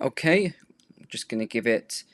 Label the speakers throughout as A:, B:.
A: Okay, I'm just going to give it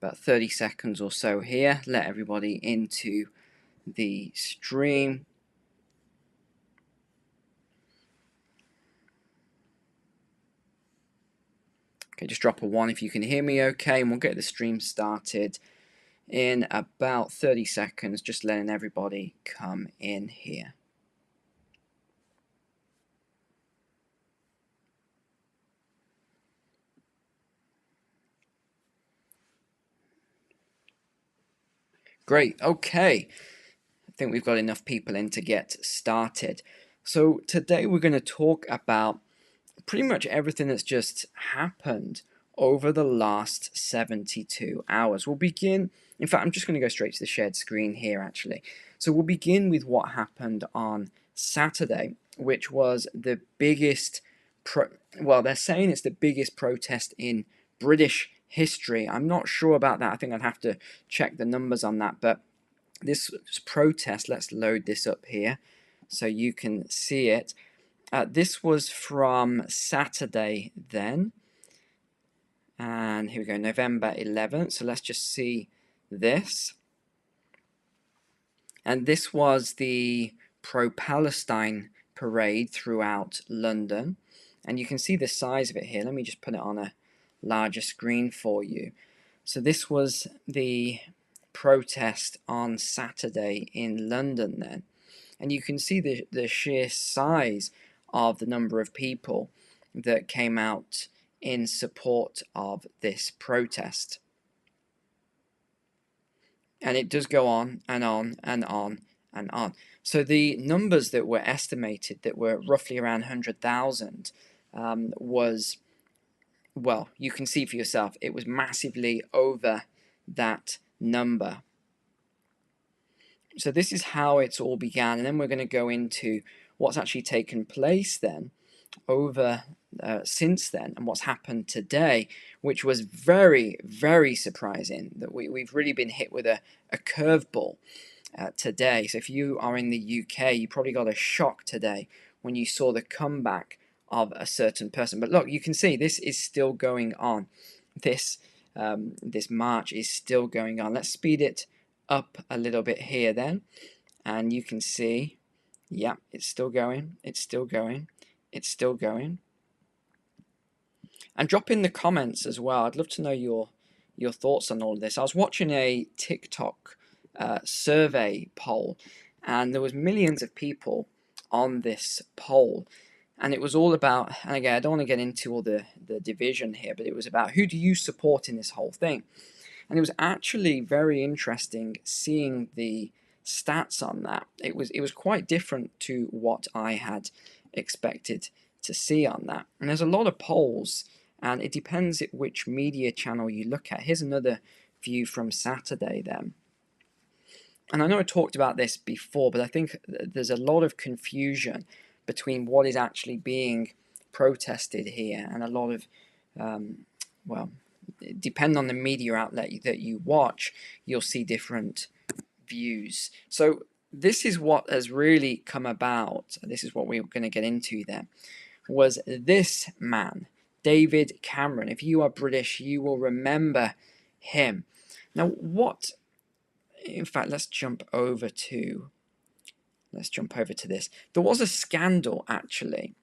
A: about 30 seconds or so here, let everybody into the stream. Okay, just drop a 1 if you can hear me okay, and we'll get the stream started in about 30 seconds, just letting everybody come in here. Great, okay. I think we've got enough people in to get started. So today we're going to talk about pretty much everything that's just happened over the last 72 hours. We'll begin, in fact, I'm just going to go straight to the shared screen here actually. So we'll begin with what happened on Saturday, which was the biggest, well, they're saying it's the biggest protest in British history. I'm not sure about that. I think I'd have to check the numbers on that, but this protest, let's load this up here so you can see it. This was from Saturday then, and here we go, November 11th. So let's just see this. And this was the pro-Palestine parade throughout London, and you can see the size of it here. Let me just put it on a larger screen for you. So this was the protest on Saturday in London then, and you can see the sheer size of the number of people that came out in support of this protest. And it does go on and on and on and on. So the numbers that were estimated, that were roughly around 100,000, was, well, you can see for yourself, it was massively over that number. So this is how it's all began, and then we're going to go into what's actually taken place then over since then, and what's happened today, which was very, very surprising. That we've really been hit with a curveball today. So if you are in the UK, you probably got a shock today when you saw the comeback of a certain person. But look, you can see this is still going on. This march is still going on. Let's speed it up a little bit here then, and you can see, yeah, it's still going, it's still going, it's still going. And drop in the comments as well. I'd love to know your thoughts on all of this. I was watching a TikTok survey poll, and there was millions of people on this poll, and it was all about, and again, I don't want to get into all the division here, but it was about who do you support in this whole thing. And it was actually very interesting seeing the stats on that. It was quite different to what I had expected to see on that. And there's a lot of polls, and it depends which media channel you look at. Here's another view from Saturday then. And I know I talked about this before, but I think there's a lot of confusion between what is actually being protested here, and a lot of, well, depending on the media outlet that you watch, you'll see different views. So this is what has really come about. This is what we're going to get into then. Was this man, David Cameron. If you are British, you will remember him. Now, what, in fact, let's jump over to this. There was a scandal actually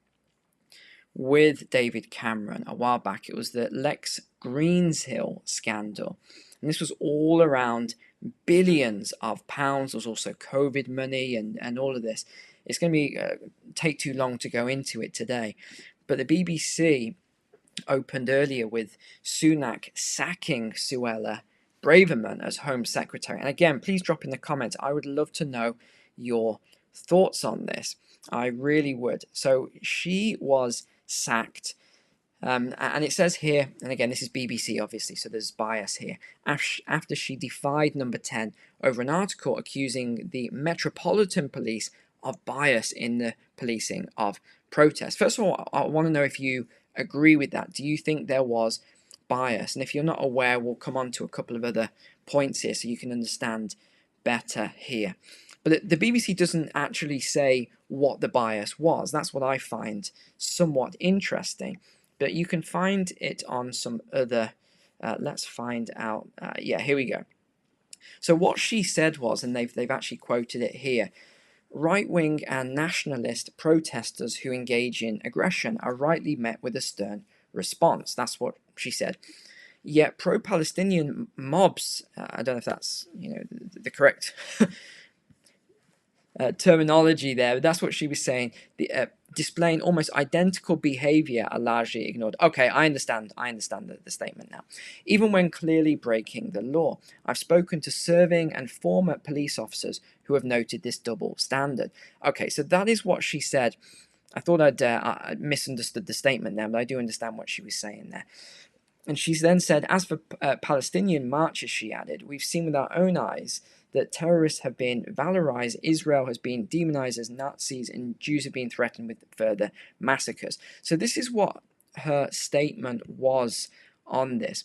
A: with David Cameron a while back. It was the Lex Greensill scandal, and this was all around billions of pounds. There was also COVID money and all of this. It's going to be take too long to go into it today, but the BBC opened earlier with Sunak sacking Suella Braverman as Home Secretary. And again, please drop in the comments. I would love to know your thoughts on this. I really would. So she was sacked, and it says here, and again, this is BBC obviously, so there's bias here, after she defied Number 10 over an article accusing the Metropolitan Police of bias in the policing of protests. First of all, I want to know if you agree with that. Do you think there was bias? And if you're not aware, we'll come on to a couple of other points here so you can understand better here. But the BBC doesn't actually say what the bias was. That's what I find somewhat interesting. but you can find it on some other. Let's find out. Yeah, here we go. So what she said was, and they've actually quoted it here: right-wing and nationalist protesters who engage in aggression are rightly met with a stern response. That's what she said. Yet pro-Palestinian mobs, I don't know if that's the correct terminology there, but that's what she was saying. Displaying almost identical behavior are largely ignored. Okay, I understand the statement now. Even when clearly breaking the law. I've spoken to serving and former police officers who have noted this double standard. Okay, so that is what she said. I thought I'd misunderstood the statement there, but I do understand what she was saying there. And she then said, as for Palestinian marches, she added, we've seen with our own eyes that terrorists have been valorized, Israel has been demonized as Nazis, and Jews have been threatened with further massacres. So this is what her statement was on this.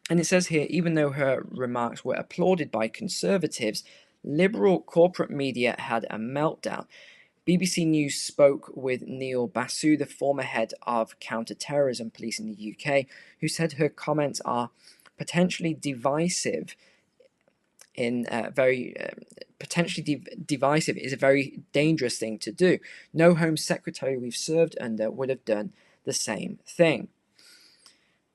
A: And it says here, even though her remarks were applauded by conservatives, liberal corporate media had a meltdown. BBC News spoke with Neil Basu, the former head of counter-terrorism police in the UK, who said her comments are potentially divisive divisive is a very dangerous thing to do. No Home Secretary we've served under would have done the same thing.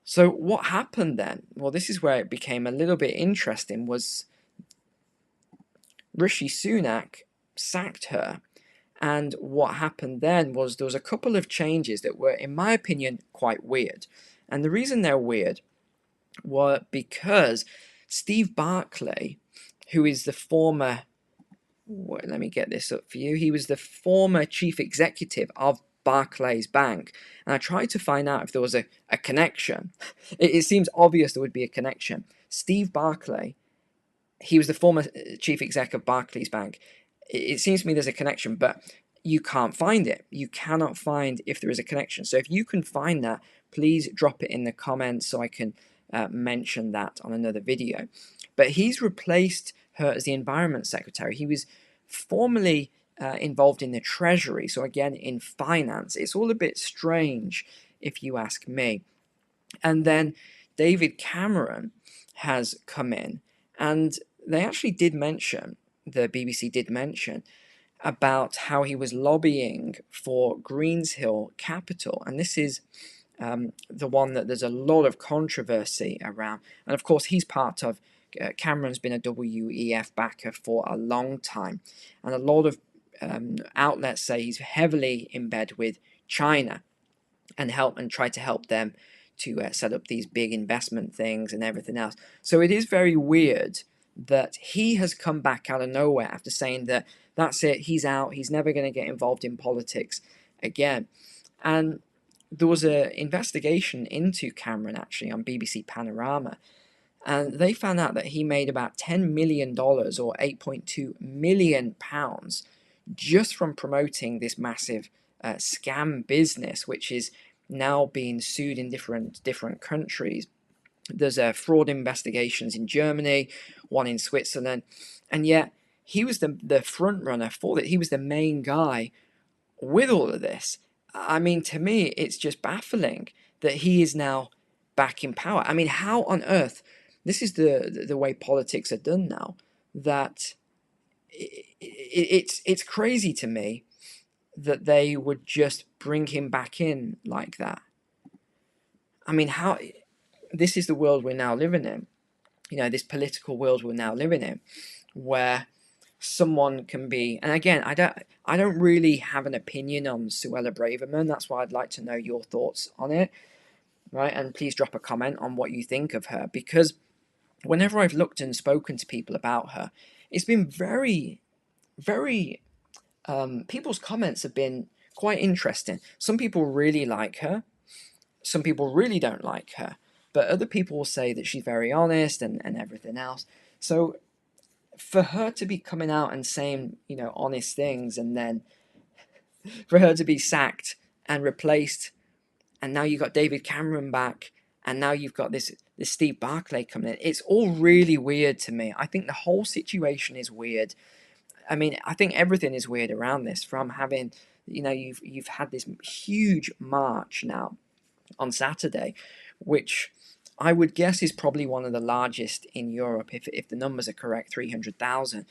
A: So what happened then? Well, this is where it became a little bit interesting, was Rishi Sunak sacked her. And what happened then was there was a couple of changes that were, in my opinion, quite weird. And the reason they're weird were because Steve Barclay, who is the former, let me get this up for you, he was the former chief executive of Barclays Bank. And I tried to find out if there was a connection. It seems obvious there would be a connection. Steve Barclay, he was the former chief exec of Barclays Bank. It seems to me there's a connection, but you can't find it. You cannot find if there is a connection. So if you can find that, please drop it in the comments so I can mention that on another video. But he's replaced her as the Environment Secretary. He was formerly involved in the Treasury, so again in finance. It's all a bit strange if you ask me. And then David Cameron has come in, and they actually did mention, the BBC did mention, about how he was lobbying for Greenshill Capital. And this is the one that there's a lot of controversy around. And of course, he's part of, Cameron's been a WEF backer for a long time. And a lot of outlets say he's heavily in bed with China and try to help them to set up these big investment things and everything else. So it is very weird that he has come back out of nowhere after saying that that's it, he's out, he's never going to get involved in politics again. And there was an investigation into Cameron actually on BBC Panorama, and they found out that he made about $10 million or £8.2 million just from promoting this massive scam business, which is now being sued in different countries. There's fraud investigations in Germany, one in Switzerland, and yet he was the front runner for it. He was the main guy with all of this. I mean, to me, it's just baffling that he is now back in power. I mean, how on earth? This is the way politics are done now. That it's crazy to me that they would just bring him back in like that. I mean, how? This is the world we're now living in. You know, this political world we're now living in, where someone can be, and again, I don't really have an opinion on Suella Braverman. That's why I'd like to know your thoughts on it, right? And please drop a comment on what you think of her, because whenever I've looked and spoken to people about her, it's been very, very, people's comments have been quite interesting. Some people really like her, some people really don't like her, but other people will say that she's very honest and everything else. So for her to be coming out and saying, honest things, and then for her to be sacked and replaced, and now you've got David Cameron back, and now you've got this Steve Barclay coming in, it's all really weird to me. I think the whole situation is weird. I mean, I think everything is weird around this, from having, you've had this huge march now on Saturday, which I would guess is probably one of the largest in Europe, if the numbers are correct, 300,000.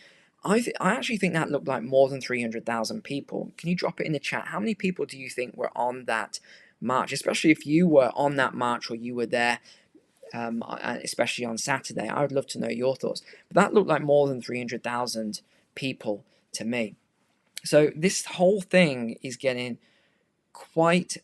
A: I actually think that looked like more than 300,000 people. Can you drop it in the chat? How many people do you think were on that march, especially if you were on that march or you were there, especially on Saturday? I would love to know your thoughts. But that looked like more than 300,000 people to me. So this whole thing is getting quite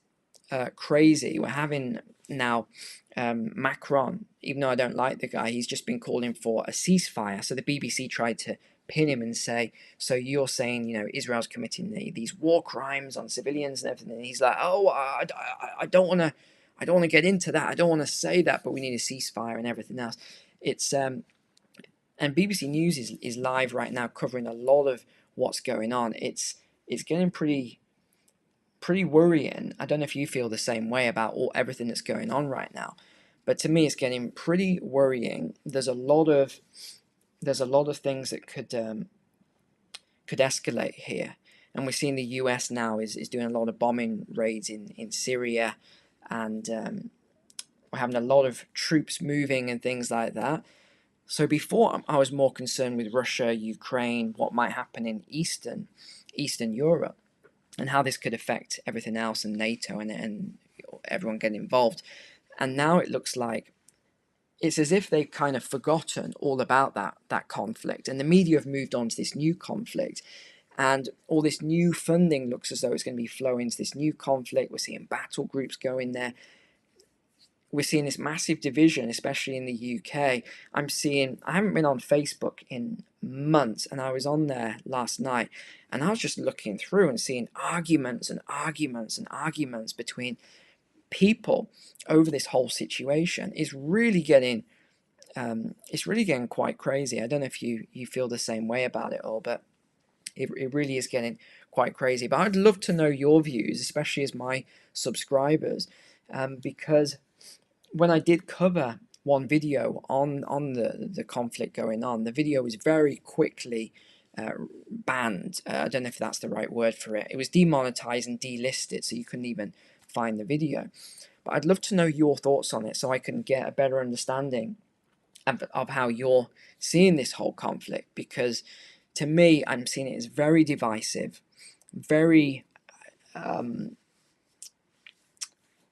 A: crazy. We're having now Macron, even though I don't like the guy, he's just been calling for a ceasefire. So the BBC tried to pin him and say, so you're saying, you know, Israel's committing these war crimes on civilians and everything. And he's like, oh, I don't want to get into that. I don't want to say that, but we need a ceasefire and everything else. It's and BBC News is live right now covering a lot of what's going on. It's getting pretty worrying. I don't know if you feel the same way about everything that's going on right now, but to me, it's getting pretty worrying. There's a lot of things that could escalate here, and we're seeing the US now is doing a lot of bombing raids in Syria, and we're having a lot of troops moving and things like that. So before, I was more concerned with Russia, Ukraine, what might happen in Eastern Europe, and how this could affect everything else and NATO and everyone getting involved. And now it looks like it's as if they've kind of forgotten all about that conflict, and the media have moved on to this new conflict, and all this new funding looks as though it's going to be flowing to this new conflict. We're seeing battle groups go in there. We're seeing this massive division, especially in the UK. I haven't been on Facebook in months, and I was on there last night, and I was just looking through and seeing arguments and arguments and arguments between people over this whole situation. It's really getting quite crazy. I don't know if you feel the same way about it all, but it really is getting quite crazy. But I'd love to know your views, especially as my subscribers, because when I did cover one video on the conflict going on, the video was very quickly banned. I don't know if that's the right word for it. It was demonetized and delisted, so you couldn't even find the video. But I'd love to know your thoughts on it so I can get a better understanding of how you're seeing this whole conflict, because to me, I'm seeing it as very divisive, very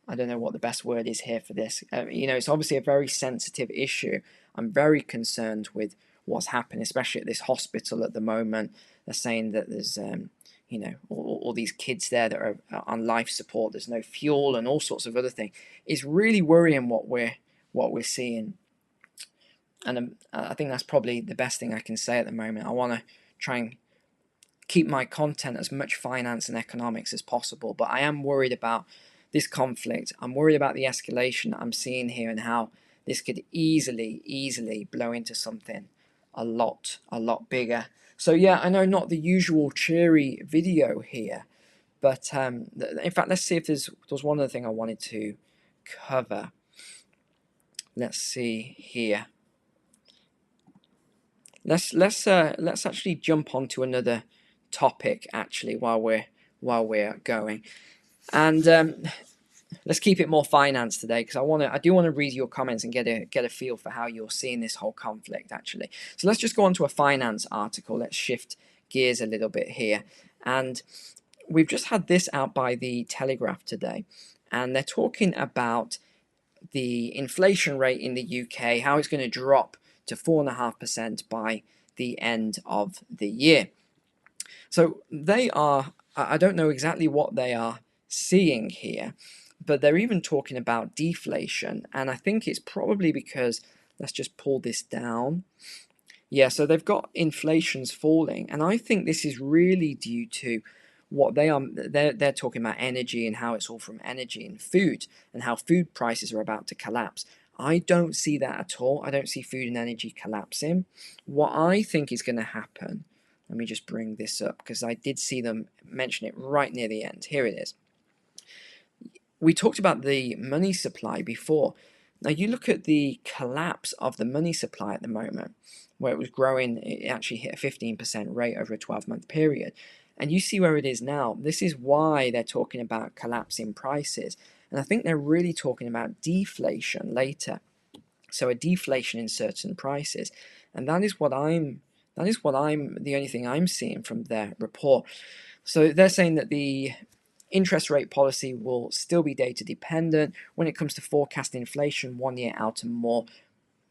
A: I don't know what the best word is here for this. It's obviously a very sensitive issue. I'm very concerned with what's happening, especially at this hospital at the moment. They're saying that there's, all these kids there that are on life support. There's no fuel and all sorts of other things. It's really worrying what we're seeing, and I think that's probably the best thing I can say at the moment. I want to try and keep my content as much finance and economics as possible, but I am worried about this conflict. I'm worried about the escalation that I'm seeing here and how this could easily blow into something a lot bigger. So yeah, I know not the usual cheery video here, but in fact, let's see if there's one other thing I wanted to cover. Let's see here. Let's actually jump on to another topic actually while we're going. And let's keep it more finance today, because I do want to read your comments and get a feel for how you're seeing this whole conflict actually. So let's just go on to a finance article. Let's shift gears a little bit here, and we've just had this out by the Telegraph today, and they're talking about the inflation rate in the UK, how it's going to drop to 4.5% by the end of the year. So they are, I don't know exactly what they are seeing here, but they're even talking about deflation, and I think it's probably because, let's just pull this down. Yeah, so they've got inflation's falling, and I think this is really due to what they're talking about energy and how it's all from energy and food, and how food prices are about to collapse. I don't see that at all. I don't see food and energy collapsing. What I think is going to happen, let me just bring this up because I did see them mention it right near the end. Here it is. We talked about the money supply before. Now you look at the collapse of the money supply at the moment, where it was growing, it actually hit a 15% rate over a 12-month period. And you see where it is now. This is why they're talking about collapsing prices. and I think they're really talking about deflation later. So a deflation in certain prices, and that is what I'm the only thing I'm seeing from their report. So they're saying that the interest rate policy will still be data dependent when it comes to forecasting inflation 1 year out and more.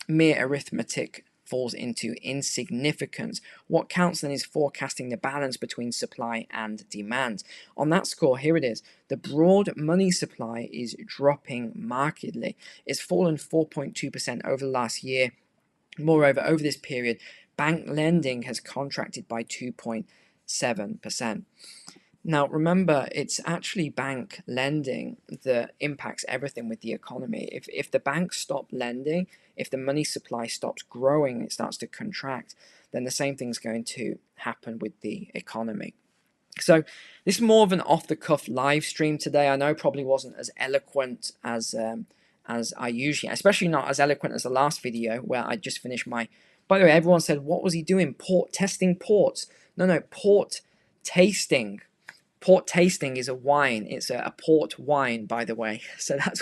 A: Mere arithmetic falls into insignificance. What counts then is forecasting the balance between supply and demand. On that score, here it is. The broad money supply is dropping markedly. It's fallen 4.2% over the last year. Moreover, over this period, bank lending has contracted by 2.7%. Now, remember, it's actually bank lending that impacts everything with the economy. If the banks stop lending, if the money supply stops growing, it starts to contract, then the same thing's going to happen with the economy. So this is more of an off-the-cuff live stream today. I know probably wasn't as eloquent as I usually, especially not as eloquent as the last video where I just finished my. By the way, everyone said, what was he doing? Testing ports? No, port tasting. Port tasting is a wine. It's a port wine, by the way. So that's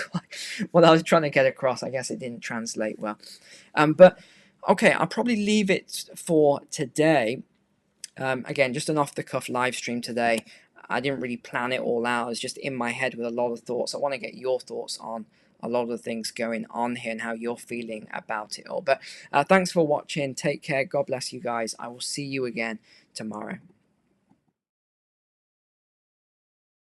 A: what I was trying to get across. I guess it didn't translate well. But okay, I'll probably leave it for today. Again, just an off-the-cuff live stream today. I didn't really plan it all out. I was just in my head with a lot of thoughts. I want to get your thoughts on a lot of the things going on here and how you're feeling about it all. But thanks for watching. Take care. God bless you guys. I will see you again tomorrow.